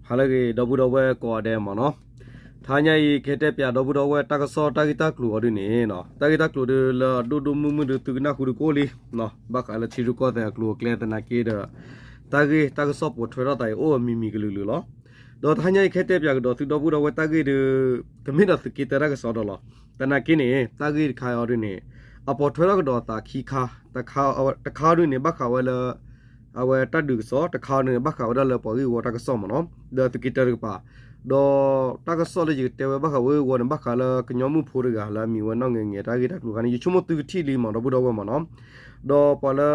ဟာလေဒဘူတော့ဝဲကော်တယ်မနော်ထားညိခေတဲ့ပြဒဘူတော့ဝဲတကဆောတကိတကလူအရင်းနေနော်တကိတကလူလဒူဒူမူမူတူကနာခုကိုလီနော်ဘကအလချီရကောတဲ့ကလူကလေတနာကေဒတကဆောပေါ်ထွေရတိုင်အိုမီမီကလူလောတော့ထားညိခေတဲ့ပြကတော့သူဒဘူတော့ဝဲတကိဒကမင်းတော့ကိတရကဆောတော့လောတနာကိနေတကိခါရင်းနေအပေါ်ထွေရကတော့တာခီခါတခါရင်းနေဘခဝဲလအဝဲတဒုဆောတခါနေဘခဝဲလပေါ်ကြီးဝတကဆောမနော်ဒတကိတရကပါတော့တကဆောလေကြီးတဲဘခဝဲဝနဘခလာကညောမှုဖိုးရကလာမီဝနောင်းငငယ်တာကြီးတကလူကနေချုံမတူတီလီမတော့ဘူးတော့ဝမနော်တော့ပလာ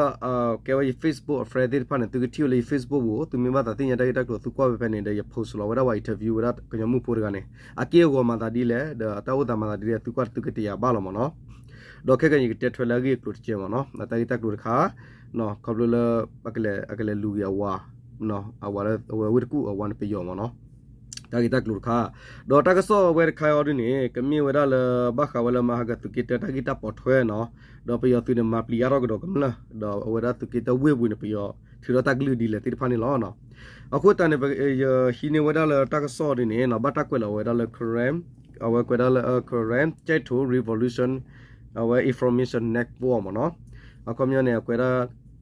ကဲဝဲ Facebook Friday ဖာနေတူတီလီ Facebook ကိုသူမြမတာတင်ရတဲ့တကလူသူကွာပဲနေတဲ့ post လောဝရဝ interview ဝရကညောမှုဖိုးရကနေအကေကိုမတာဒီလေတဝတာမတာဒီလေသူကွာသူကတိယဘာလောမနော်တော့ခဲကကြီးတက်ထွေလာကြီးကလူချေမနော်တာကြီးတကလူခါနော်ကဘလအကလေလူရဝါနော်အဝရဝရကူအဝန်ပြယောမနော်တာဂီတကလူခါဒေါ်တကဆောဝဲခိုင်အော်ဒီနေကမီဝရလဘခဝလမဟာကတုကိတတာဂီတပေါ်ထွဲနော်ဒေါ်ပယောသူနေမပလီယာရောကတော့ကမလာဒေါ်ဝရတုကိတဝေဘူးနေပယောထီရတကလူဒီလေတိဖာနေလောနော်အခုတန်နေဟီနေဝရလတကဆောဒီနေနော်ဘတ်ကွဲလဝရလခရမ်အဝဲကွဲလခရမ်ချက်တူ revolution အဝဲ information network မနော်အကမြနေကွဲလ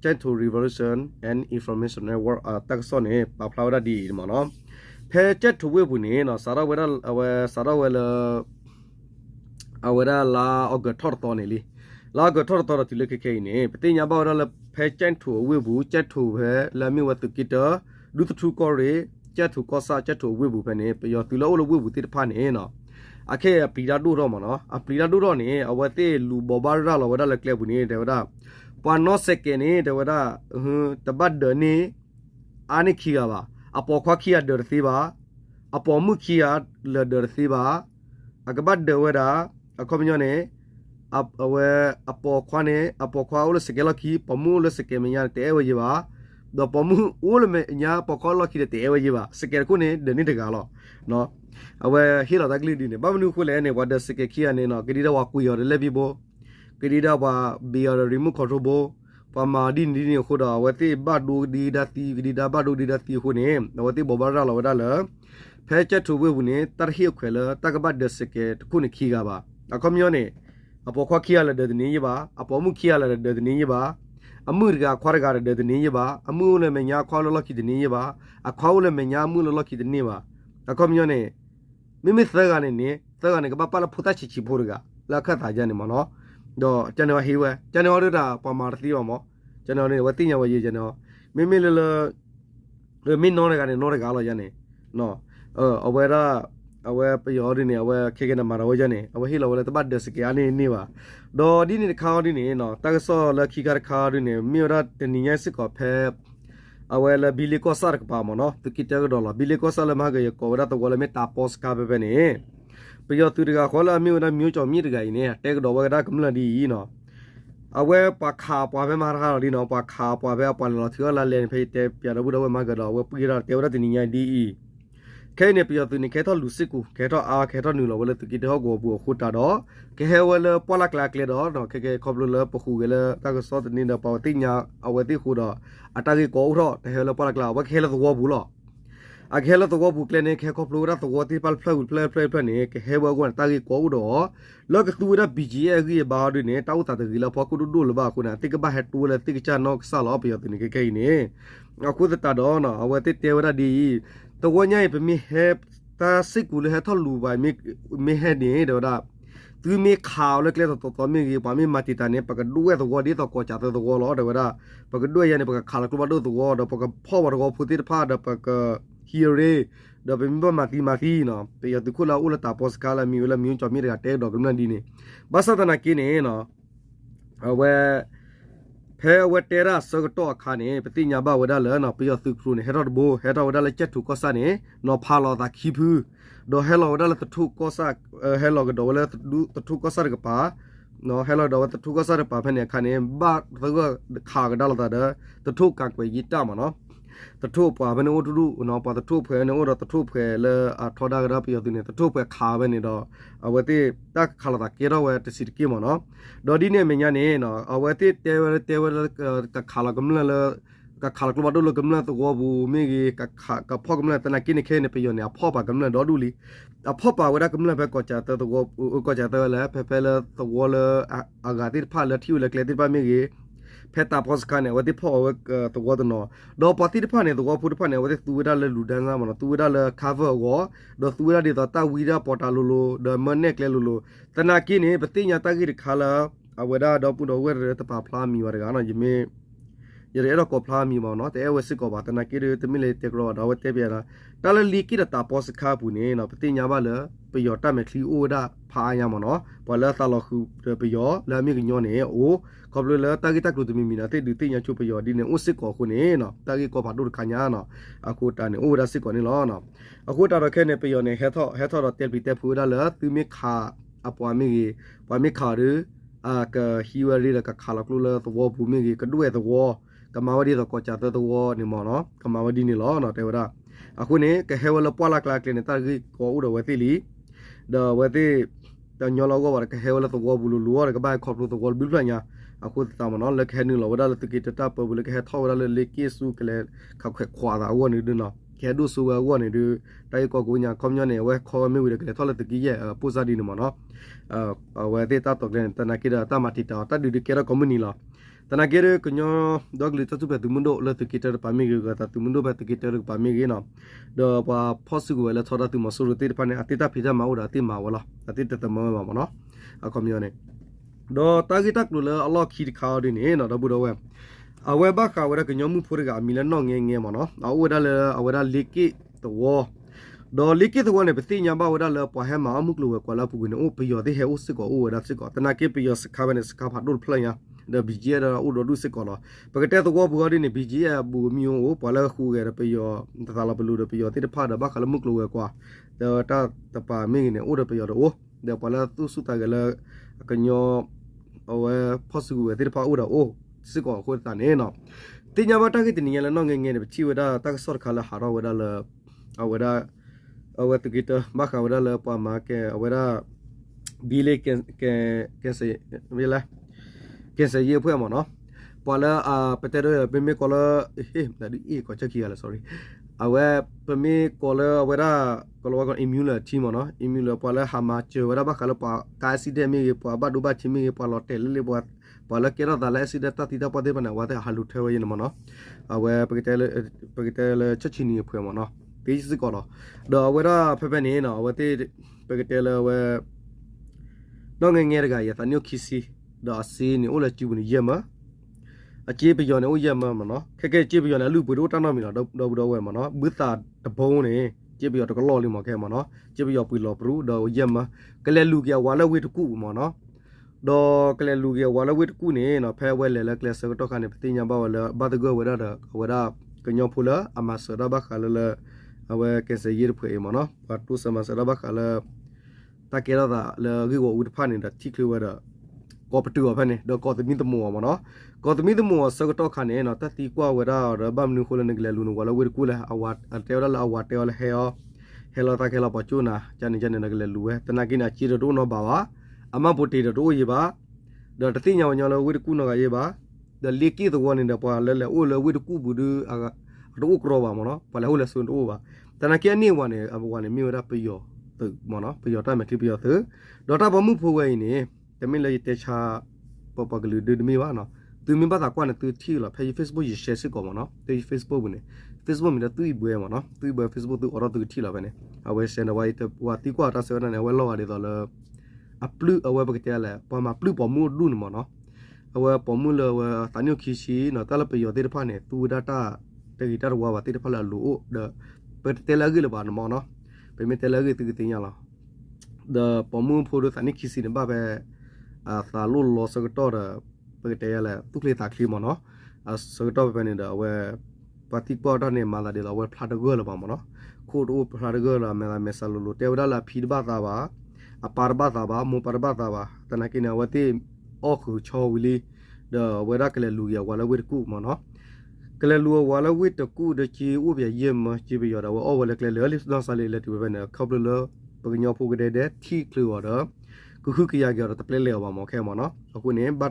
ချက်တူ revolution and information network တကဆောနေပပလာဝရဒီမနော်ဖဲချက်ထဝေဘူးနေနော်စာရဝဲအဝဲစာရဝဲလအဝဲလာအကထော်တော်နေလီလာကထော်တော်တိလကခဲနေပတိညာဘောရလဖဲချက်ထဝေဘူးချက်ထဖဲလာမီဝတ်ကိတဒုတထူကောရေချက်ထကောစာချက်ထဝေဘူးဖဲနေပယောတိလောလဝေဘူးတိတဖာနေနော်အခဲပလီလာဒူတော့မနော်အပလီလာဒူတော့နေအဝဲတေလူဘောဘာရလဝဲလကလေဘူးနေတယ်ဝဒပဝနောစကေနေတဲ့ဝဒတဘတ်ဒနေအာနိခီကပါအပေါ်ခွာခီရဒရစီပါအပေါ်မှုခီရလဒရစီပါအကဘတ်ဒဝရာအခုမညနေအဝဲအပေါ်ခွာနေအပေါ်ခွာဦးလစကေလခီပမှုလစကေမညာတဲဝကြီးပါတော့ပမှုဦးလမညာပေါ်ခွာလခီတဲဝကြီးပါစကေကုနေဒနိတကလောနော်အဝဲဟီလာတကလီဒီနေဘာမနုခုလဲနေဝဒစကေခီရနေနော်ကတိတော့ကူရလေပြီဘောကတိတော့ဘာဘီရရီမူခေါ်တော့ဘောပမာဒီနီနေခိုးတော့ဝတိဘတ်ဒူဒီဒတီဒီဒါဘတ်ဒူဒီဒတီခုနေဝတိဘောဘာရလာဝဒါလဖဲချက်ထူဝေဘူးနေတရဟိခွဲလတကဘတ်ဒစကေတခုနေခီကပါအခုမျိုးနေအပေါ်ခွာခီရလဒဒနေရပါအပေါ်မှုခီရလဒဒနေရပါအမှုရကခွာရကဒဒနေရပါအမှုလည်းမညာခွာလလခီဒနေရပါအခွာလည်းမညာမှုလလခီဒနေပါအခုမျိုးနေမိမိသဲကနေနေသဲကနေကပပလဖုတချီချီဖို့ရကလခတ်တာကြနေမနော်တော့ကျွန်တော်ဟေးဝဲကျွန်တော်တို့တာပမာသီးပါမောကျွန်တော်နေဝတိညာဝရေးကျွန်တော်မိမိလလမင်းနောရကနေနောရကလောရနေနော်အဝဲရအဝဲပယောဒီနေအဝဲခေကနမရောရနေအဝဲဟီလောဝဲတပတ်ဒစကအနေနေပါဒေါ်ဒီနေခါဒီနေနော်တကဆောလခိကရခါဒီနေမြေရတနီယစကောဖဲအဝဲလဘီလီကောဆာကပါမနော်တကိတကဒေါ်လာဘီလီကောဆာလမကရကောရတကောလမေတာပေါစကာပဲနေပယောသူတကခေါ်လာမြေရမြို့ကျော်မြေတကကြီးနေတဲကဒေါ်ဝဲရကမလဒီနော်အဝဲပခါပွားပဲမာရခါဒီနော်ပခါပွားပဲပန်လောသီလာလန်ဖေးတဲပြရဘူးတော့မကတော့ဝဲပြေရတဲဝရတင်ညာဒီခဲနေပြသူနေခဲတော့လူစစ်ကူခဲတော့အာခဲတော့နူလောဝဲတကီတော့ကိုဘူးခုတာတော့ခဲဟဲဝဲလပေါ်လာကလာကလေတော့နော်ခဲခေါပလလပခုကလေတကစောတနေတော့ပေါ်တင်ညာအဝဲတိခုတော့အတကေကိုတော့တဲဟဲလပေါ်လာကလာဝဲခဲလတော့ဘူးလောအခဲလတော့ဘူးကလေနေခဲခေါပလရတော့တိပလဖလဖလနေခဲဝဲကွန်တကေကိုတော့လောကတူရ BGA ကြီးဘာဒနေတောက်တာတကြီးလောဖကုဒူလဘာခုနာတိကဘာဟက်တူလေတိကချာနော့ဆာလောပြရတင်ခဲနေအခုတတော်နော်အဝဲတိတေဝရဒီတော့ညိုင်ပမီဟက်တာစစ်ကူလေဟထလူပါမီဟက်နေတော့သူမီခါလကလေတော့မီကြီးပါမီမတီတန်နေပကဒူရဲ့တော့ဒီတော့ကိုချတဲ့တော့လောတော့ပကဒူရဲ့နေပကခါလကဘတော့တော့ပကဖောဝတော့ဖူတိဖာတော့ပကဟီရီတော့ဘမမတီနော်ပေရတခုလာဦးလာတာပေါ်စကာလာမီလာမြွန်ချမီရတဲ့တော့ကမန်ဒီနေဘာသာတနာကင်းနေနော်အဝဲဖဲဝတဲရာစကတော့ခါနေပတိညာဘဝဒါလနော်ပြသုခရုနေဟဲတော့ဘောဟဲတော့ဝဒါလချက်ထုကောဆာနေနော်ဖာလောတာခိဖူဒေါ်ဟဲလောဝဒါလတထုကောဆာဟဲလောကဒေါ်လတထုကောဆာကပါနော်ဟဲလောဒေါ်တထုကောဆာပါဖဲနေခါနေဘာသကခါကဒါလတာတထုကကွေယီတာမနော်တထုပွားဘနေတူနော်ပါတထုဖဲနေတော့တထုဖဲလေအထောဒါကရပြတဲ့တထုဖဲခါပဲနေတော့အဝတိတက်ခလာတာကေတော့ဝဲတစီကေမနော်ဒေါ်ဒီနေမညာနေနော်အဝတိတဲဝကခါလာကမလ กะขาลกบดโลกำลังตัวบูเมกีกะขากับพ่อกำลังตะนักกินแค่ในประโยชน์เนี่ยพ่อปากำลังดอดูลีพ่อปากเวลากำลังไปก่อจ่าตัวก่อจ่าตัวแล้วเพลตัวเลยอากาศที่ผ่านแล้วที่อยู่เลยเกลือที่ผ่านเมกีเพตาพอสกันเนี่ยว่าที่พ่อตัวตัวเนาะดอปฏิที่ผ่านเนี่ยตัวพูดผ่านเนี่ยว่าที่ตัวได้เลยหลุดได้นะมันตัวได้เลย cover ก็ดอตัวได้ที่ตัววีด้าปอตาลูลูดอมันเนี่ยเกลือลูลูตะนักกินเนี่ยปฏิญญาตากิริขาละเอาเวลาดอพูดเอาเวลาตะปาพลามีวาระกันนะยิเมยาเรื่องก็พลามีมาเนาะแต่เอวสิกอบาตนาคิดตมิเลเตกรอดาวเตเบียนะแต่ละลีกิดตาพอสคาปุเนเนาะปฏิญญาบาเลยไปยอดตามคลีโอดาพายามาเนาะพอแล้วตาลคือไปยอแล้วมีกิญญเนี่ยโอ้ขอบเลยแล้วตากิตากรุตมีนะเตดูติญญาชุไปยอดีเนี่ยอุสิกอคุเนเนาะตากิก็พาดูขันยาเนาะอากูตาเนี่ยโอ้ดาสิกอนี่ล้อเนาะอากูตาเราแค่เนี่ยไปยอเนี่ยเฮทอเราเตลปีเตพูดาเลยตุมีขาอปวามีขาหรือก็ฮิวารีแล้วก็ขาลักลุเลยตัวภูมิก็ด้วยตัวกมาวดีตัวก็จัดตัวนี่มอเนาะกมาวดีนี่ล้อเนาะแต่ว่าအခုနေကဟဲဝလပွာလာကလာကနေတာကြီးကိုဥဒဝတိလီဒဝတိတညောလောကဝကဟဲဝလတော့ဘူးလူရကဘာခေါပလို့တော့ဘီလညာအခုတမနော်လက်ခဲနေလောဝဒါလတကိတတပဘူးလကဟဲထောရလလေကိစုကလေခက်ခွာတာဝနေဒနော်ခဲဒုဆူဝနေဒတိုင်ကောကိုညာကွန်မြနေဝဲခေါ်မေဝရကလေထောလတကိရဲ့ပူဇာဒီနမနော်ဝဲတေတတော့ကလေတနကိဒတမတိတာတဒူဒီကေရကွန်မြနီလာตนาเกเรกญอดอกลิตตุเปตุมุนโดเลตกิเตอร์ปามิเกกตาตุมุนโดเปตกิเตอร์ปามิเกนะดอปาพอสุกเวลาทอดาตุมสุรุติปานะอติตาพิจามาอุดาติมาวะละอติตตมะมาเนาะอะคอมยอเนดอตากิตักลุเลอัลลอฮ์คีดคาวดิเนนะดอบุดอเวအဝဲဘခါဝရကညမှုဖိုရကမီလနောငငမနော်အဝဒလအဝဒလီကိတောဒေါ်လီကိတောနေပတိညာဘဝဒလပဟဲမအမှုကလဝကွာလာပုဂနအိုပယောတဲ့ဟဲဥစကောအိုဝဒစကောတနာကေပယောစခါဘနစခါဖတ်ဒုလဖလညာเดบีจีเดออุดดูสิก่อนเนาะปกติตัวบัวดิเนี่ยบีจีบูมิโอพอแล้วคู่แกไปยอตาลาบลูเดไปยอที่พาดบักขลมุกลูกว่าเดตาตะปามิเนี่ยอุดไปยอโอเดพอแล้วตุสุตากันละกันยอเอาไว้พอสุกที่พาอุดโอสิก่อนคนตาเนี่ยเนาะที่ยาบัตรกิติเนี่ยแล้วน้องเงี้ยเนี่ยชีวดาตักสอดขาละหาราวดาละเอาวดาเอาวตุกิตบักเอาวดาละปามาแกเอาวดาบีเลแกเสเวลาเกษเยเพื่อหมอเนาะพอแล้วไปเตอเป็นมีกอลแต่ดิก็จะกี่อะไร sorry เอาไว้เป็นมีกอลเอาไว้ได้กอลว่าก็อิมมูเลทีมเนาะอิมมูเลพอแล้วหามาเจอไว้ได้บ้างแล้วพอกายสิเดมีพอบ้าดูบ้าชิมีพอลอตเตลเลยพอแล้วเกี่ยวกับอะไรสิเดตัดที่ตาพอได้ปะเนี่ยว่าแต่ฮัลโหลเทวยันมันเนาะเอาไว้ไปเตอชัดชินีเพื่อหมอเนาะตีสิก่อนเนาะเดี๋ยวเอาไว้ได้เพื่อนนี่เนาะเอาไว้ที่ไปเตอเอาไว้น้องเงี้ยกันอย่าตอนนี้คิดสิดาซีนี่โอละจิบุนี่เยมะอาจีไปยอเนี่ยโอเยมะมะเนาะแค่จีไปยอเนี่ยลูกปุโรตานอมีเนาะดอเวมะเนาะบึตาตะบงนี่จีไปยอตะกลอลิมะแค่มะเนาะจีไปยอปุลอปรูดอเยมะกะเลลูกยาวาละเวตกุมะเนาะดอกะเลลูกยาวาละเวตกุนี่เนาะแพ้เวเลละกะเลสกตอคันปติญญาบาวละบาตกเวดากะญอพุละอามาสดาบะคาละเอาเวเกเสยิรเผยมะเนาะปาตุสมาสดาบะคาละตะเกราดาละกิโกอุดพานิดะทิคลวดาก็ปตัวพันเนี่ยดอกก็จะมีตมัวมันเนาะก็จะมีตมัวสักตัวขันเนี่ยเนาะแต่ตีกว่าเวลาเราบ้านนึงคนละนึงเลยลุ้นว่าเราเวรกูเลยเอาวัดอันเดียวเราเอาวัดเดียวเลยเฮลตาเฮลปัจจุนะจันนึงเลยลุ้ยแต่นักกินอาชีพรู้เนาะบ่าวอามาปุติรู้ยี่บ้าเดี๋ยวตีเนาะเราเวรกูเนาะยี่บ้าเดี๋ยวเลี้ยกี้ตัวนี้เดี๋ยวพอเลยโอ้เราเวรกูบุดูรู้กรอบมันเนาะพอแล้วเราส่วนโอ้บ้าแต่นักกินนี่วันนี้อาวันนี้มีเวลาไปย่อตึกมันเนาะไปย่อได้ไหมที่ไปย่อตึกเดี๋ยวถ้าบ่มุ่งพูดไว้นี่แต่ไม่เลยเตชาปปกลือดูมีว่าเนาะตัวมีภาษากว่าเนี่ยตัวที่ละเพจ Facebook ยิ่งแชร์สิก่อนเนาะตัว Facebook เนี่ย Facebook มีแต่ตัวอีบัวมันเนาะตัวอีบัว Facebook ตัวออร์ตัวที่ละไปเนี่ยเอาไว้แชร์เอาไว้แต่ว่าที่กว่าถ้าเสร็จแล้วเนี่ยเอาไว้รออะไรต่อเลยอัพลูเอาไว้ปกติแล้วพอมาอัพลูปอมูดูนมันเนาะเอาไว้ปอมูเลยว่าตอนนี้คิดชีเนาะแต่ละประโยชน์ที่ได้ผ่านเนี่ยตัว data แต่กีตาร์ว่าที่ได้ผ่านแล้วรู้เด้อเป็นเทเลกิเลยบ้านมันเนาะเป็นเทเลกิตัวที่ยังละเด้อปอมูพูดตอนนี้คิดชีเนี่ยบ้าไปสาลุลอสกตอร์เปิดเตยอะไรทุกเรื่องตาคลีมเนาะสกตอร์เป็นเนี่ยเอาไว้ปฏิบัติตอนนี้มาแล้วเดี๋ยวเอาไว้พลาดเกอร์ละบ้างเนาะโคตรพลาดเกอร์ละเมื่อสาลุลเทวดาละฟีดบ้าตาบ้าปาร์บ้าตาบ้ามูปาร์บ้าตาบ้าแต่นักกินเอาไว้ที่ออกคือชอวิลีเดี๋ยวเวลาเกลือลูกยาววันละเวทกู้เนาะเกลือลูกวันละเวทกู้เดี๋ยวจีอุบยาเยี่ยมจีไปยอดเอาว่าวันละเกลือลิฟต์น้องสาลีเลยที่เป็นเนี่ยเขาเปลือกปกญอพูกเด็ดที่คลัวเด้อก็คือกิยาเกี่ยวกับเปลือกเหลวมาหมอแค่หมอเนาะเอาคนนี้บา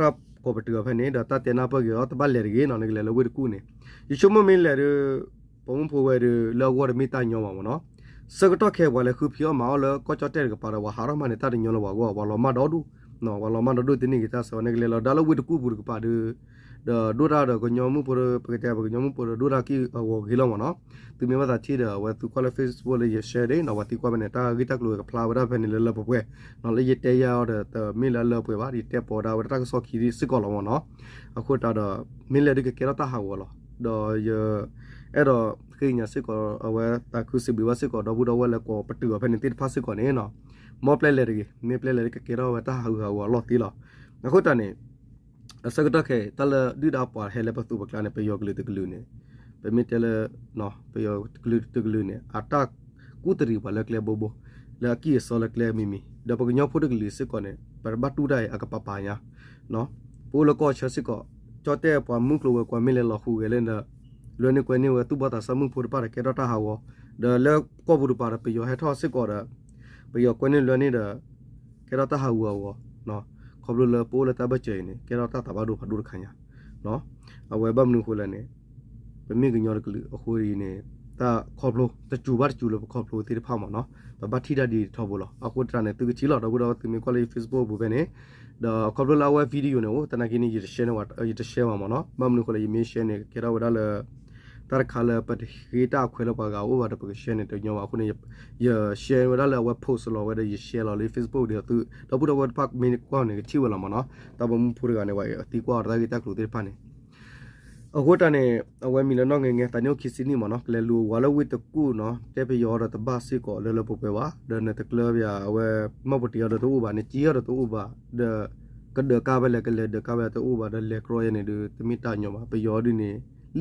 ตา ko betu phe ne da ta te na pa ge ta ba le ge no ne le lo we ku ne yi chu mo me le de pom pho we de lo wo de mi ta nyo ma mo no sa ga to khe wa le khu phyo ma lo ko cho te ga pa wa ha ro ma ne ta de nyo lo wa lo ma do du no wa lo ma do du ti ni ge ta so ne ge le lo da lo we ku bu ga pa de da do ra da ko nyo mu po pe te ba ko nyo mu po do ra ki wo ge lo mo no tu me ma ta chi da wa tu ko le Facebook le ye share de no wa ti ko ba ne ta gi ta lo ga phla wa da phe ne le po pwe no le ye te ya da mi la lo pwe ba di te po da wa ta so ki ri si ko lo mo no a ko ta da mi le de ke ra ta ha wo lo do yeအဲ့တော့ခိညာစစ်ကောအဝဲတာခုစစ်ဘီဝစစ်ကောတော့ဘူးတော့ဝဲလဲကောပတူဖဲနေတိဖာစစ်ကောနေနော်မောပလက်လေရီမေပလက်လေကကေရောဝတာဟာဟာဝလော်တီလောအခုတနေအစကတော့ခဲတလဒီဒါပါဟဲလေပတူပကလာနေပယောကလူတကလူနေပမီတဲလနော်ပယောကလူတကလူနေအတာကူတရီပါလကလေဘောဘောလာကီဆောလကလေမီမီဒါပကညောဖို့တကလူစစ်ကောနေပဘတူဒိုင်အကပပါညာနော်ပိုလကောချစစ်ကောကြောတဲ့ပွားမှုကလောကွာမီလေလောခုကလေးနဲ့လွန်နေကွနေဝတူဘတာဆမှုဖို့ပါကေရတာဟာဝဒါလေကောဘူးပါပယောဟဲထောစစ်ကောရပယောကွနေလွန်နေတဲ့ကေရတာဟာဝနော်ခေါပလိုလပိုးလက်တဘချေနေကေရတာတဘာဒိုဖဒုခညာနော်အဝဲဘမ်နုခိုလနေပမိကညောကလူအခုရီနေတာခေါပလိုတကျူဘတ်ကျူလခေါပလိုတိဖာမနော်ဘတ်ထီဒါဒီထောဘောလအခုတရနေသူကချီလောတော့ဘူးတော့သူမကောလေး Facebook ဘူးပဲနေဒါခေါပလိုလာဝဲဗီဒီယိုနော်တနကိနေရရှင်းနော်ရရှင်းမှာနော်ဘမ်နုခိုလေးမင်းရှင်းနေကေရဝဒါလေတာခါလပတ်ဟီတာခွဲလောက်ပါကအိုဘာတပကရှင်းနေတညောအခုနေရရှယ်ဝဒါလဝက်ပို့လောဝဲရရှယ်လောလေး Facebook တွေသူတော့ဘူးတော့ဝက်ပတ်မင်းကောနေချီဝလာမနော်တဘမဖူရကနေဝဲတီကွာဒါကိတက်လို့တေဖာနေအခုတနေအဝဲမီလနော်ငငယ်တညောခီစီနီမနော်လေလူဝါလဝစ်တကူနော်တေပယောရတဘစီကောလေလပပေဝါဒနတကလဗျာအဝဲမပတီရတော့ဥပါနေကြီးရတော့ဥပါဒကဒကာပဲလေကလေဒကာပဲတော့ဥပါဒလေကရောရနေဒတမီတာညောမှာပယောဒီနေ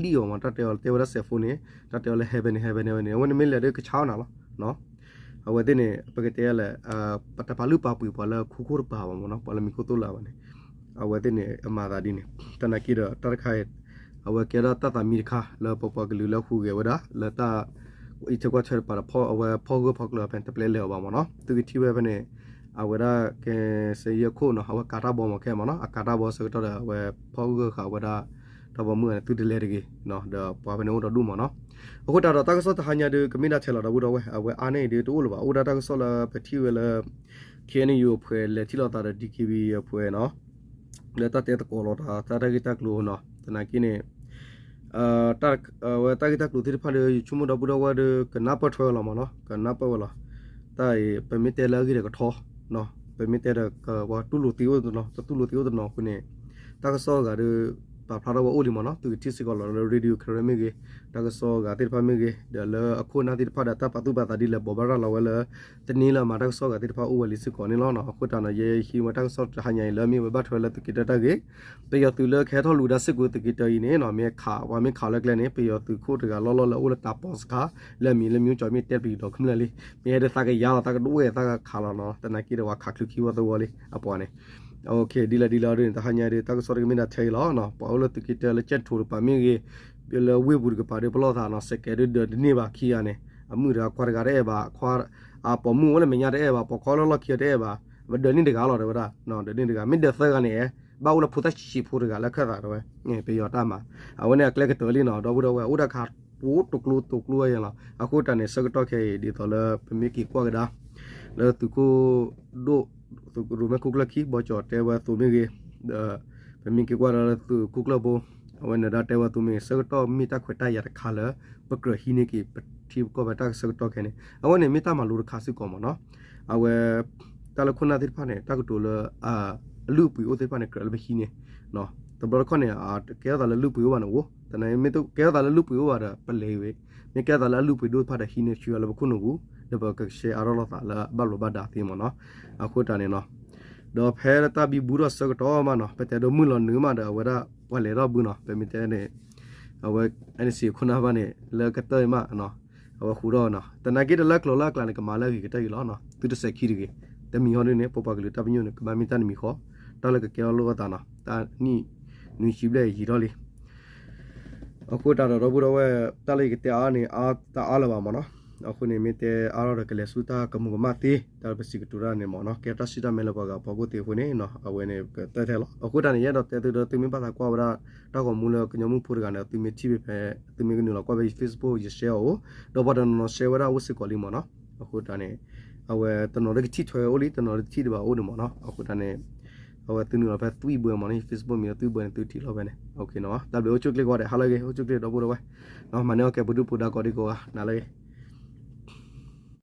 လီယောမှာတတဲတေဝရဆက်ဖုန်နေတတဲလေဟေဘနေနေဝန်မီလေကချောင်းနာနော်အဝဲတဲ့နေပကတဲလေပတပါလူပါပူပါလခုခုပါပါမနော်ပါလမီကိုတိုလာပါနေအဝဲတဲ့နေအမာသာဒီနေတနကီရတရခိုင်အဝဲကေရတတမီခါလပပကလူလခုကေဝဒလတာအချကွာချေပါဖောအဝဲဖောကဖောကလပန်တပလေလေပါမနော်သူတီဝဲပဲနေအဝဲရကေစေရခုနော်အဝဲကာတာဘောမခဲမနော်အကာတာဘောစကတော့အဝဲဖောကခါဝဒတော့ဘာမှသူတလဲတကြီးနော်ဒါဘာပဲတော့ဒူမနော်အခုတာတော့တကဆောတဟညာဒီကမင်းနာချဲလာတော့ဘူးတော့ဝဲအဝဲအာနေဒီတိုးလို့ပါအိုဒါတကဆောလာပတိဝဲလာခဲနေယူဖွဲလက်ချီလာတာ DKB ဖွဲနော်လက်တတဲ့ကောလောတာတာဂီတက်လို့နော်တနာကိနေတက်ဝဲတာဂီတက်လို့တိဖာလေချုံမတော့ဘူးတော့ဝဲကနာပတ်ထွဲလာမနော်ကနာပတ်ဝလာတာပမီတဲလာကြီးကထောနော်ပမီတဲကဝါတူလူတီဝနော်တူလူတီဝနော်ခုနေတကဆောကဒီပါဖလာတော့အိုဒီမနော်သူတိစကောလောရေဒီယိုခရမီကေတကဆောကတိဖာမီကေဒလအခုနာတိဖာဒတာပတူပါတာဒီလဘောဘရာလာဝဲလတနီလာမာတကဆောကတိဖာအိုဝလီစကောနေလောနော်အခုတနာယေဟီမတကဆောဟညိုင်လမီဝဘတ်ထွဲလတကိတတကေပေယတူလခဲထောလူဒါစစ်ကိုတကိတယီနေနော်မေခါဝါမေခါလကလည်းနေပေယတူခိုတကလောလောအိုလတာပေါစကာလမီလမျိုးချော်မီတက်ပြီးတော့ခမလလီမေရတာကရတာကဒိုးရတာကခါလာနော်တနာကိရဝခါခလူကီဝတော့ဝလီအပေါ်နေโอเคဒီလာရင်တဟညာတွေတကဆောရကမင်းတာထဲလောနော်ပေါ်လတကိတလက်ချက်ထိုးပါမင်းကြီးပြလဝေဘူးကပါတယ်ဘလောသာနော်စကဲရဒနေပါခီရနေအမှုရာခွာရကြတဲ့ပါခွာအပေါ်မှုလည်းမညာတဲ့ပါပေါ်ခေါ်လောခီတဲ့ပါဒနေတကားလောတယ်ဗျာနော်ဒနေတကားမင်းတဲ့ဆက်ကနေဘာလို့ဖုတ်ချီဖုတ်ကလက်ခတ်တာတော့ငယ်ပြရတာမှာအဝနဲ့ကလက်ကတော်လေးနော်တော့ဘူးတော့ဥဒခါပိုးတုကလူရလားအခုတန်စကတော့ခဲဒီတော့လပမီကီကွာကဒါလဲသူကိုဒိုtu rumah kukla ki bocor tewa tu mege pemingki kwa tu kukla bo awan ada tewa tu me segeto mita khweta ya khala bakra hine ki thi ko bata segeto kene awan ne mita malu khasi ko mo no awe tala khuna thir phane tak to la lu pu o thir phane kral be hine no to bor khone ke da la lu pu wa no wo tane me to ke da la lu pu wa da pale we me ke da la lu pu do phada hine chua la khu no gu da ba ka she arolo ta la ba lo ba da ti mo no အခုတန်နေနော်တော့ဖဲတာဘီဘူးတော့စကတော့မနော်ပတဲ့တော့မှုလောနူးမတော့ဝရဝလေတော့ဘူးနော်ပမီတဲ့နေအဝအဲ့စီခုနာပါနေလကတဲ့မနော်အဝခူတော့နော်တနကိတလကလောလကလကမာလကတဲ့လောနော်သူတဆက်ခီရကေတမီဟောနေပပကလေးတပညုန်ကမမီတန်မီခေါ်တလကကေလောကတာနော်တာနီနူရှိဘလေရီတော့လေအခုတာတော့ဘူးတော့ဝဲတလေးကတဲ့အားနေအားတာအားလာပါမနော် เอาคนนี้มีแต่อารมณ์ก็เลยสุดท้ายก็มุกมาตีแต่เป็นสิ่งที่เราเนี่ยมองเนาะแกตัดสินใจไม่ละปากกับพอกูตีคนนี้เนาะเอาไว้เนี่ยก็แต่เท่าเอาคนนั้นเนี่ยเราแต่ตัวมีภาษากว่าเราถ้าก็มูลก็ยังมุ่งพูดกันเนี่ยตัวมีชีวิตตัวมีกันอยู่แล้วก็ไป Facebook จะแชร์เอาเราพอเราเนาะแชร์ว่าอุตส่าห์กอลิมเนาะเอาคนนั้นเนี่ยเอาไว้ตอนนั้นก็ที่ถอยโอลิตอนนั้นที่เดี๋ยวเอาดูมั้งเนาะเอาคนนั้นเนี่ยเอาไว้ตัวนึงเราไปตุ้ยเบื่อมันใน Facebook มีตุ้ยเบื่อตุ้ยที่เราไปเนี่ยโอเคเนาะแต่เดี๋ยวจุกเล็กกว่าเดี๋ยวฮัลโหลเกย์จุกเล็กเราพูดเอาไว้เนาะมันเนี่ยโอเคพูดก็ดีกว่านั่นเลย